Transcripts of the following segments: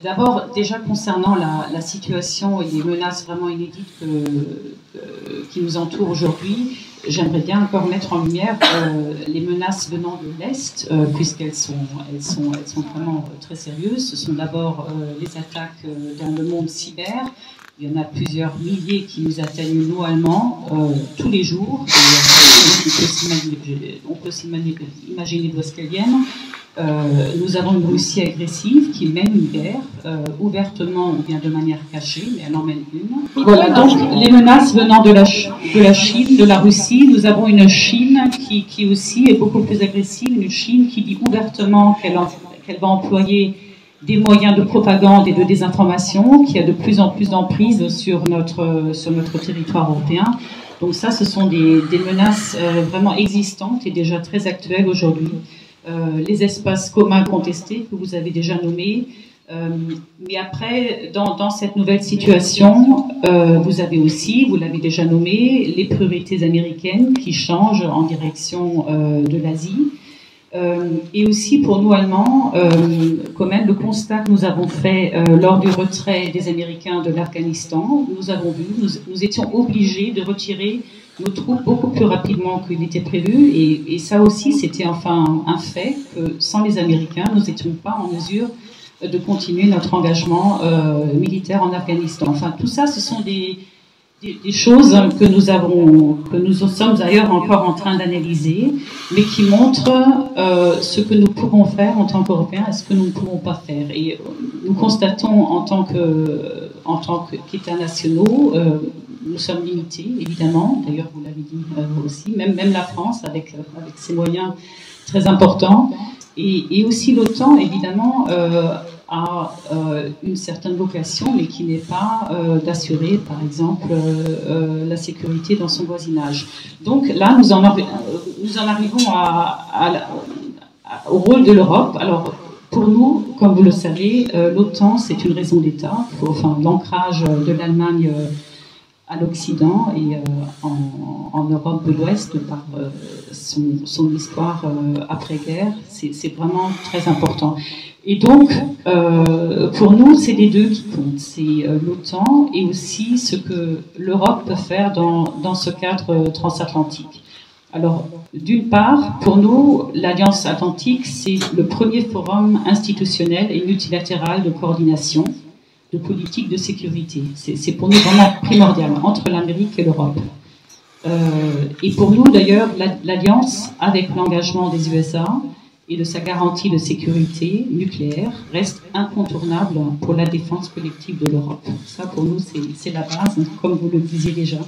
D'abord, déjà concernant la situation et les menaces vraiment inédites qui nous entourent aujourd'hui, j'aimerais bien encore mettre en lumière les menaces venant de l'Est, puisqu'elles sont vraiment très sérieuses. Ce sont d'abord les attaques dans le monde cyber. Il y en a plusieurs milliers qui nous atteignent, nous, Allemands, tous les jours. On peut s'imaginer d'où est-ce qu'elles viennent. Nous avons une Russie agressive qui mène une guerre, ouvertement ou bien de manière cachée, mais elle en mène une. Voilà, donc les menaces venant de la Chine, de la Russie, nous avons une Chine qui aussi est beaucoup plus agressive, une Chine qui dit ouvertement qu'elle va employer des moyens de propagande et de désinformation, qui a de plus en plus d'emprise sur notre territoire européen. Donc ça, ce sont des menaces vraiment existantes et déjà très actuelles aujourd'hui. Les espaces communs contestés que vous avez déjà nommés. Mais après, dans cette nouvelle situation, vous avez aussi, vous l'avez déjà nommé, les priorités américaines qui changent en direction de l'Asie. Et aussi pour nous Allemands, quand même le constat que nous avons fait lors du retrait des Américains de l'Afghanistan, nous avons vu, nous étions obligés de retirer nos troupes beaucoup plus rapidement qu'il n'était prévu, et ça aussi c'était enfin un fait que sans les Américains, nous n'étions pas en mesure de continuer notre engagement militaire en Afghanistan. Enfin, tout ça, ce sont des choses que nous sommes d'ailleurs encore en train d'analyser, mais qui montrent ce que nous pouvons faire en tant qu'Européens et ce que nous ne pouvons pas faire. Et nous constatons en tant qu'États nationaux, nous sommes limités, évidemment. D'ailleurs, vous l'avez dit vous aussi, même la France avec ses moyens très importants. Et aussi l'OTAN, évidemment, a une certaine vocation, mais qui n'est pas d'assurer, par exemple, la sécurité dans son voisinage. Donc là, nous en arrivons au rôle de l'Europe. Alors, pour nous, comme vous le savez, l'OTAN, c'est une raison d'État, enfin, l'ancrage de l'Allemagne à l'Occident et en Europe de l'Ouest par son histoire après-guerre. C'est vraiment très important. Et donc, pour nous, c'est les deux qui comptent. C'est l'OTAN et aussi ce que l'Europe peut faire dans ce cadre transatlantique. Alors, d'une part, pour nous, l'Alliance Atlantique, c'est le premier forum institutionnel et multilatéral de coordination de politique de sécurité. C'est pour nous vraiment primordial entre l'Amérique et l'Europe. Et pour nous, d'ailleurs, l'Alliance, avec l'engagement des USA et de sa garantie de sécurité nucléaire, reste incontournable pour la défense collective de l'Europe. Ça, pour nous, c'est la base, comme vous le disiez déjà.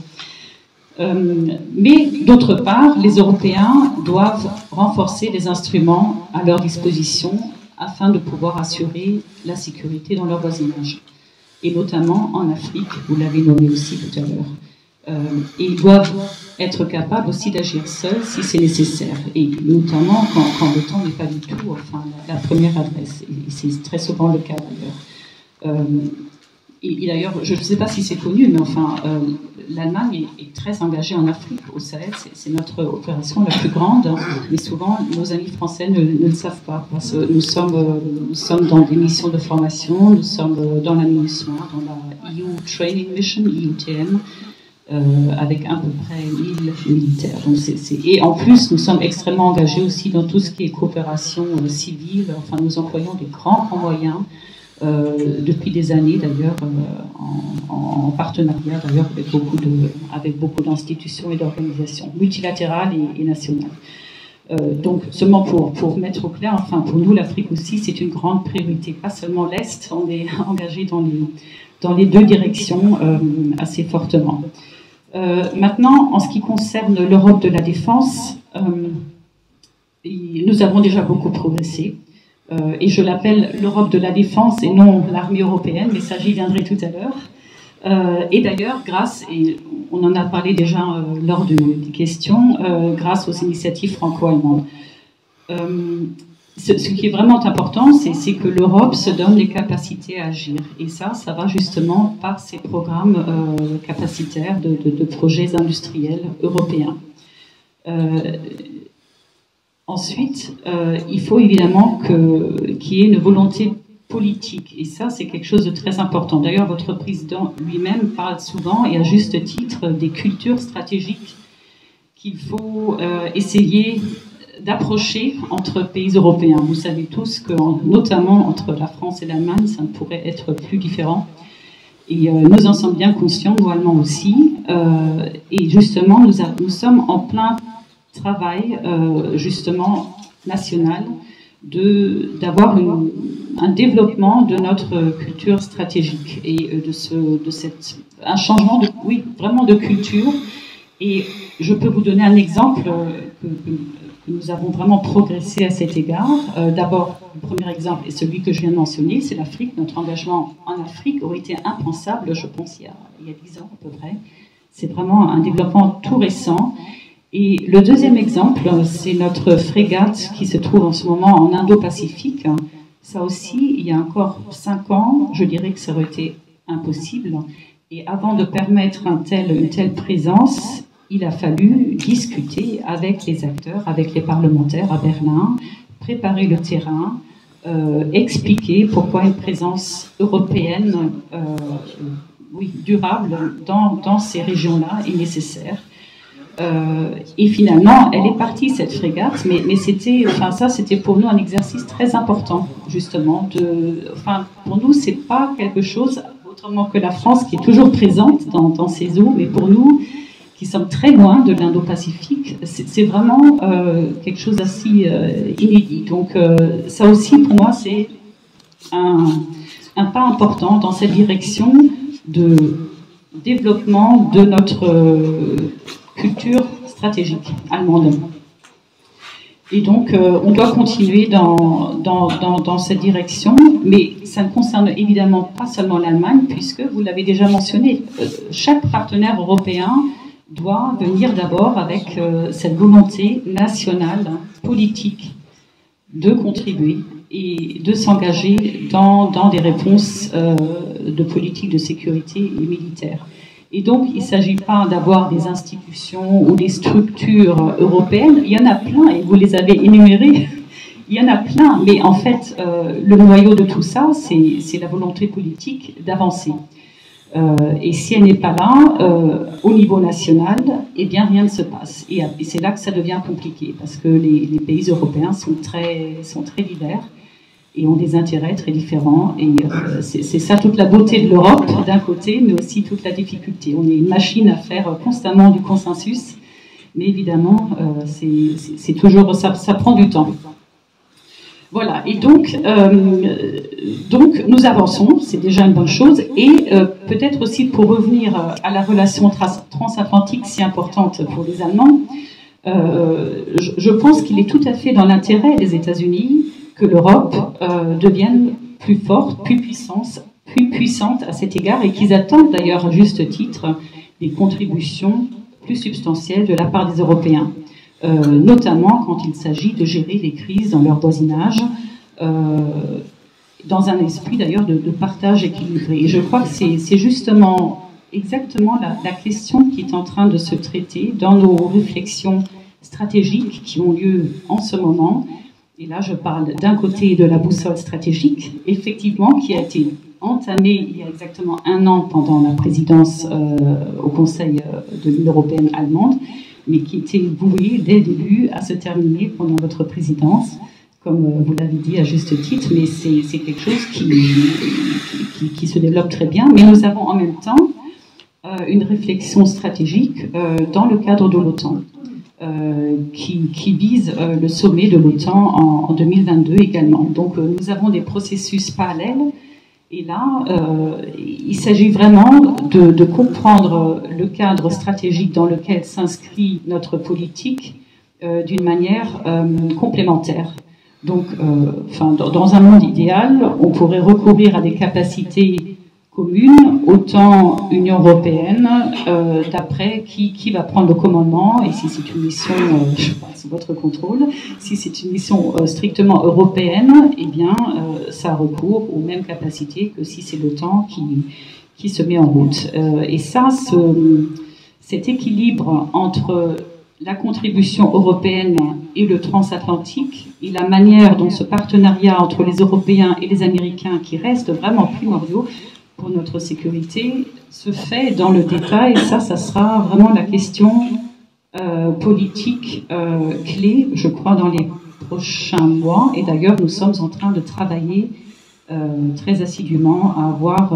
Mais d'autre part, les Européens doivent renforcer les instruments à leur disposition afin de pouvoir assurer la sécurité dans leur voisinage, et notamment en Afrique, vous l'avez nommé aussi tout à l'heure. Et ils doivent être capables aussi d'agir seuls si c'est nécessaire, et notamment quand le temps n'est pas du tout la première adresse, et c'est très souvent le cas d'ailleurs. Et d'ailleurs, je ne sais pas si c'est connu, mais enfin, l'Allemagne est très engagée en Afrique, au Sahel, c'est notre opération la plus grande, mais souvent nos amis français ne le savent pas, parce que nous sommes dans des missions de formation, nous sommes dans la MINUSMA, dans la EU Training Mission, EUTM, avec à peu près 1000 militaires. Donc et en plus, nous sommes extrêmement engagés aussi dans tout ce qui est coopération civile, enfin nous employons des grands moyens, depuis des années d'ailleurs, en partenariat d'ailleurs avec beaucoup d'institutions et d'organisations multilatérales et nationales. Donc seulement pour mettre au clair, enfin pour nous l'Afrique aussi c'est une grande priorité, pas seulement l'Est, on est engagé dans les deux directions assez fortement. Maintenant, en ce qui concerne l'Europe de la défense, nous avons déjà beaucoup progressé. Et je l'appelle l'Europe de la défense et non l'armée européenne, mais ça j'y viendrai tout à l'heure. Et d'ailleurs, et on en a parlé déjà lors des questions, grâce aux initiatives franco-allemandes. Ce qui est vraiment important, c'est que l'Europe se donne les capacités à agir. Et ça va justement par ces programmes capacitaires de projets industriels européens. Ensuite, il faut évidemment qu'il y ait une volonté politique. Et ça, c'est quelque chose de très important. D'ailleurs, votre président lui-même parle souvent, et à juste titre, des cultures stratégiques qu'il faut essayer d'approcher entre pays européens. Vous savez tous que, notamment entre la France et l'Allemagne, ça ne pourrait être plus différent. Et nous en sommes bien conscients, nous Allemands aussi. Et justement, nous sommes en plein travail, justement, national, d'avoir un développement de notre culture stratégique et un changement vraiment de culture. Et je peux vous donner un exemple que nous avons vraiment progressé à cet égard. D'abord, le premier exemple est celui que je viens de mentionner, c'est l'Afrique. Notre engagement en Afrique aurait été impensable, je pense, il y a 10 ans à peu près. C'est vraiment un développement tout récent. Et le deuxième exemple, c'est notre frégate qui se trouve en ce moment en Indo-Pacifique. Ça aussi, il y a encore 5 ans, je dirais que ça aurait été impossible. Et avant de permettre une telle présence, il a fallu discuter avec les acteurs, avec les parlementaires à Berlin, préparer le terrain, expliquer pourquoi une présence européenne durable dans ces régions-là est nécessaire. Et finalement, elle est partie, cette frégate, mais c'était pour nous un exercice très important, justement. Pour nous, c'est pas quelque chose autrement que la France qui est toujours présente dans ces eaux, mais pour nous, qui sommes très loin de l'Indo-Pacifique, c'est vraiment quelque chose d'assez inédit. Donc ça aussi, pour moi, c'est un pas important dans cette direction de développement de notre culture stratégique allemande. Et donc, on doit continuer dans cette direction, mais ça ne concerne évidemment pas seulement l'Allemagne, puisque, vous l'avez déjà mentionné, chaque partenaire européen doit venir d'abord avec cette volonté nationale, politique, de contribuer et de s'engager dans des réponses de politique de sécurité et militaire. Et donc, il ne s'agit pas d'avoir des institutions ou des structures européennes. Il y en a plein, et vous les avez énumérées. Il y en a plein, mais en fait, le noyau de tout ça, c'est la volonté politique d'avancer. Et si elle n'est pas là, au niveau national, eh bien, rien ne se passe. Et c'est là que ça devient compliqué, parce que les pays européens sont très divers et ont des intérêts très différents. Et c'est ça toute la beauté de l'Europe, d'un côté, mais aussi toute la difficulté. On est une machine à faire constamment du consensus, mais évidemment, c'est toujours, ça prend du temps. Voilà, et donc nous avançons, c'est déjà une bonne chose, et peut-être aussi pour revenir à la relation transatlantique si importante pour les Allemands, je pense qu'il est tout à fait dans l'intérêt des États-Unis que l'Europe devienne plus forte, plus puissante à cet égard, et qu'ils attendent d'ailleurs à juste titre des contributions plus substantielles de la part des Européens. Notamment quand il s'agit de gérer les crises dans leur voisinage, dans un esprit d'ailleurs de partage équilibré. Et je crois que c'est justement exactement la question qui est en train de se traiter dans nos réflexions stratégiques qui ont lieu en ce moment. Et là, je parle d'un côté de la boussole stratégique, effectivement, qui a été entamée il y a exactement 1 an pendant la présidence au Conseil de l'Union européenne allemande, mais qui était voué dès le début à se terminer pendant votre présidence, comme vous l'avez dit à juste titre, mais c'est quelque chose qui se développe très bien. Mais nous avons en même temps une réflexion stratégique dans le cadre de l'OTAN, qui vise le sommet de l'OTAN en 2022 également. Donc nous avons des processus parallèles. Et là, il s'agit vraiment de comprendre le cadre stratégique dans lequel s'inscrit notre politique d'une manière complémentaire. Donc, dans un monde idéal, on pourrait recourir à des capacités communes, autant Union européenne, d'après qui va prendre le commandement, et si c'est une mission, je pense, sous votre contrôle, si c'est une mission strictement européenne, eh bien, ça recourt aux mêmes capacités que si c'est l'OTAN qui se met en route. Et ça, cet équilibre entre la contribution européenne et le transatlantique, et la manière dont ce partenariat entre les Européens et les Américains, qui reste vraiment primordiaux pour notre sécurité, se fait dans le détail. Et ça sera vraiment la question politique clé, je crois, dans les prochains mois. Et d'ailleurs, nous sommes en train de travailler très assidûment à avoir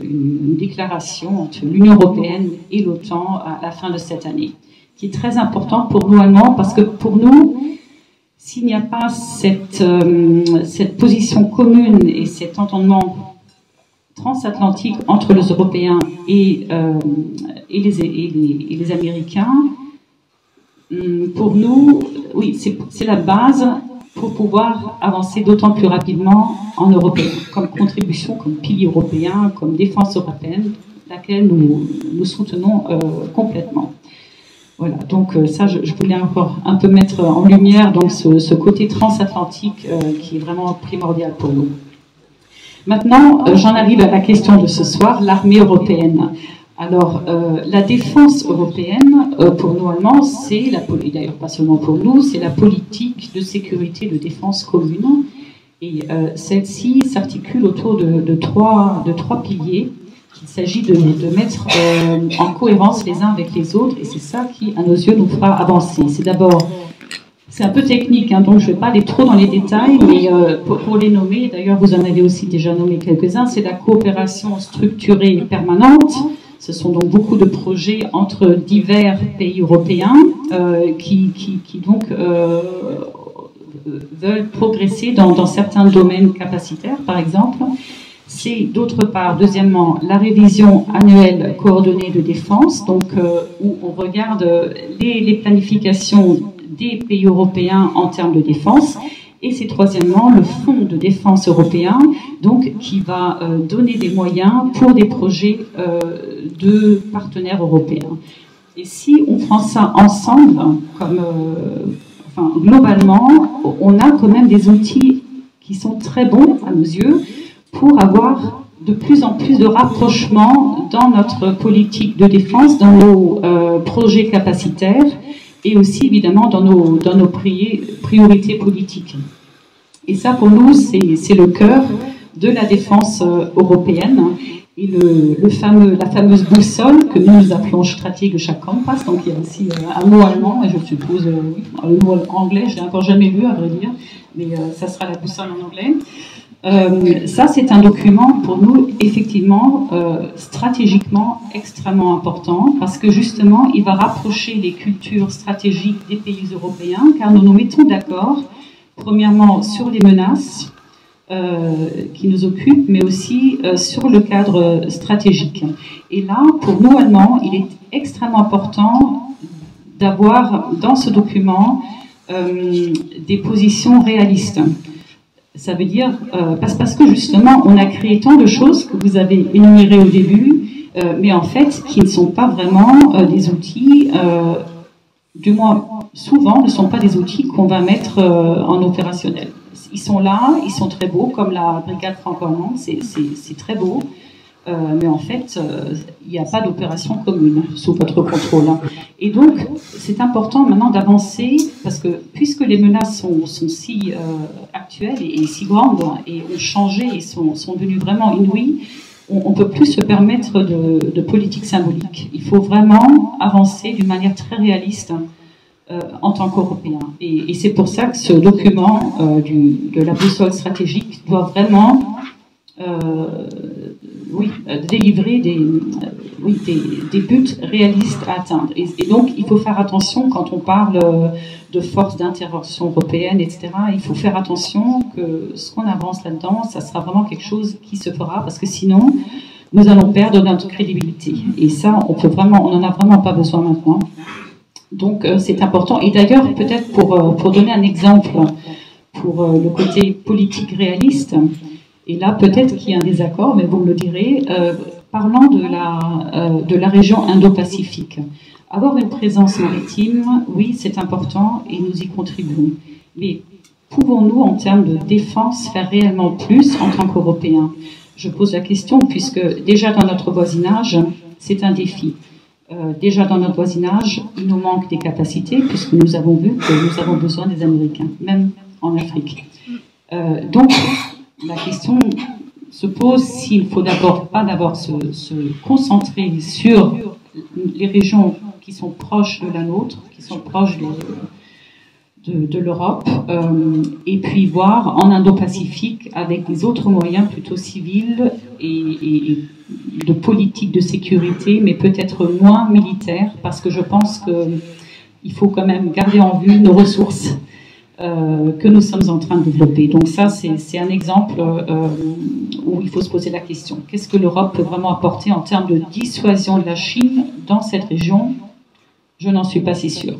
une déclaration entre l'Union européenne et l'OTAN à la fin de cette année, qui est très important pour nous Allemands, parce que pour nous, s'il n'y a pas cette position commune et cet entendement transatlantique entre les Européens et les Américains, pour nous, oui, c'est la base pour pouvoir avancer d'autant plus rapidement en européen, comme contribution, comme pilier européen, comme défense européenne, laquelle nous soutenons complètement. Voilà, donc ça, je voulais encore un peu mettre en lumière donc, ce côté transatlantique qui est vraiment primordial pour nous. Maintenant, j'en arrive à la question de ce soir, l'armée européenne. Alors, la défense européenne, pour nous Allemands, c'est d'ailleurs pas seulement pour nous, c'est la politique de sécurité de défense commune. Et celle-ci s'articule autour de trois piliers qu'il s'agit de mettre en cohérence les uns avec les autres. Et c'est ça qui, à nos yeux, nous fera avancer. C'est d'abord, c'est un peu technique, hein, donc je ne vais pas aller trop dans les détails, mais pour les nommer, d'ailleurs vous en avez aussi déjà nommé quelques-uns, c'est la coopération structurée et permanente. Ce sont donc beaucoup de projets entre divers pays européens qui donc veulent progresser dans certains domaines capacitaires, par exemple. C'est d'autre part, deuxièmement, la révision annuelle coordonnée de défense, donc où on regarde les planifications des pays européens en termes de défense. Et c'est troisièmement le fonds de défense européen, donc qui va donner des moyens pour des projets de partenaires européens. Et si on prend ça ensemble, comme, globalement, on a quand même des outils qui sont très bons à nos yeux pour avoir de plus en plus de rapprochement dans notre politique de défense, dans nos projets capacitaires, et aussi évidemment dans nos priorités politiques. Et ça, pour nous, c'est le cœur de la défense européenne. Et la fameuse boussole que nous appelons Strategischer Kompass, donc il y a aussi un mot allemand, et je suppose, le mot anglais, je ne l'ai encore jamais lu, à vrai dire, mais ça sera la boussole en anglais. Ça, c'est un document pour nous, effectivement, stratégiquement extrêmement important, parce que justement, il va rapprocher les cultures stratégiques des pays européens, car nous nous mettons d'accord, premièrement, sur les menaces qui nous occupent, mais aussi sur le cadre stratégique. Et là, pour nous, Allemands, il est extrêmement important d'avoir dans ce document des positions réalistes. Ça veut dire, parce que justement, on a créé tant de choses que vous avez énumérées au début, mais en fait, qui ne sont pas vraiment des outils, du moins souvent, ne sont pas des outils qu'on va mettre en opérationnel. Ils sont là, ils sont très beaux, comme la brigade franco-allemande, c'est très beau, mais en fait, il n'y a pas d'opération commune sous votre contrôle. Et donc, c'est important maintenant d'avancer, parce que puisque les menaces sont si actuelles et si grandes, et ont changé, et sont devenues vraiment inouïes, on ne peut plus se permettre de politique symbolique. Il faut vraiment avancer d'une manière très réaliste en tant qu'Européens. Et c'est pour ça que ce document de la boussole stratégique doit vraiment délivrer des buts réalistes à atteindre. Et donc, il faut faire attention quand on parle de forces d'intervention européenne, etc. Il faut faire attention que ce qu'on avance là-dedans, ça sera vraiment quelque chose qui se fera, parce que sinon, nous allons perdre notre crédibilité. Et ça, on n'en a vraiment pas besoin maintenant. Donc, c'est important. Et d'ailleurs, peut-être pour donner un exemple pour le côté politique réaliste, et là, peut-être qu'il y a un désaccord, mais vous me le direz, parlant de la région Indo-Pacifique. Avoir une présence maritime, oui, c'est important et nous y contribuons. Mais pouvons-nous, en termes de défense, faire réellement plus en tant qu'Européens? Je pose la question puisque déjà dans notre voisinage, c'est un défi. Déjà dans notre voisinage, il nous manque des capacités, puisque nous avons vu que nous avons besoin des Américains, même en Afrique. Donc, la question se pose s'il ne faut pas d'abord se concentrer sur les régions qui sont proches de la nôtre, qui sont proches de l'Europe, et puis voir en Indo-Pacifique avec des autres moyens plutôt civils et de politique de sécurité, mais peut-être moins militaires, parce que je pense qu'il faut quand même garder en vue nos ressources que nous sommes en train de développer. Donc ça, c'est un exemple où il faut se poser la question. Qu'est-ce que l'Europe peut vraiment apporter en termes de dissuasion de la Chine dans cette région? Je n'en suis pas si sûre.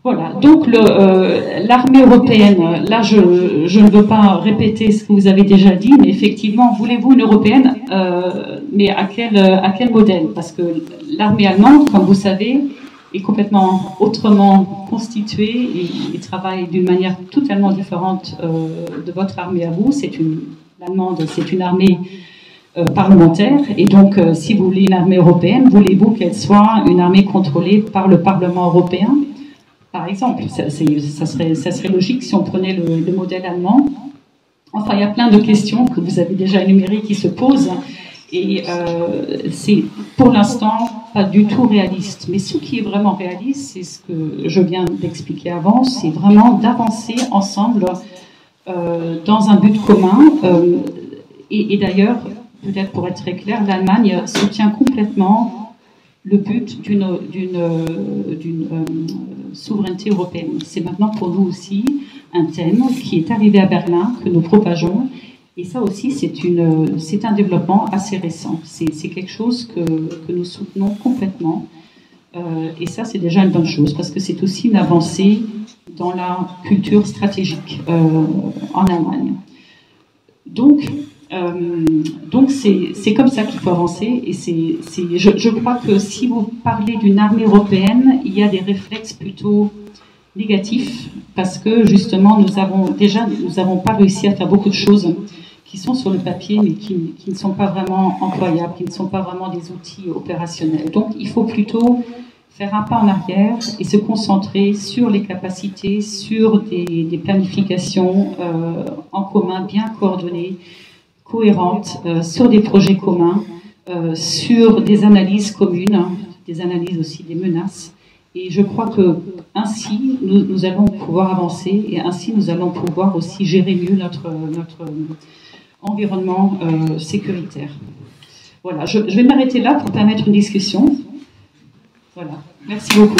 Voilà, donc l'armée européenne, là je ne veux pas répéter ce que vous avez déjà dit, mais effectivement, voulez-vous une européenne, mais à quel modèle? Parce que l'armée allemande, comme vous savez, est complètement autrement constituée et travaille d'une manière totalement différente de votre armée à vous. L'allemande, c'est une armée parlementaire, et donc si vous voulez une armée européenne, voulez-vous qu'elle soit une armée contrôlée par le Parlement européen? Par exemple, ça serait logique si on prenait le modèle allemand. Enfin, il y a plein de questions que vous avez déjà énumérées qui se posent, et c'est pour l'instant pas du tout réaliste. Mais ce qui est vraiment réaliste, c'est ce que je viens d'expliquer avant, c'est vraiment d'avancer ensemble dans un but commun. Et d'ailleurs, peut-être pour être très clair, l'Allemagne soutient complètement le but d'une souveraineté européenne. C'est maintenant pour nous aussi un thème qui est arrivé à Berlin, que nous propageons. Et ça aussi, c'est un développement assez récent. C'est quelque chose que nous soutenons complètement. Et ça, c'est déjà une bonne chose, parce que c'est aussi une avancée dans la culture stratégique en Allemagne. Donc c'est comme ça qu'il faut avancer. Et je crois que si vous parlez d'une armée européenne, il y a des réflexes plutôt négatifs, parce que justement, nous avons pas réussi à faire beaucoup de choses qui sont sur le papier, mais qui ne sont pas vraiment employables, qui ne sont pas vraiment des outils opérationnels. Donc, il faut plutôt faire un pas en arrière et se concentrer sur les capacités, sur des planifications en commun, bien coordonnées, cohérentes, sur des projets communs, sur des analyses communes, des analyses aussi des menaces. Et je crois que ainsi, nous allons pouvoir avancer, et ainsi nous allons pouvoir aussi gérer mieux notre environnement sécuritaire. Voilà, je vais m'arrêter là pour permettre une discussion. Voilà, merci beaucoup.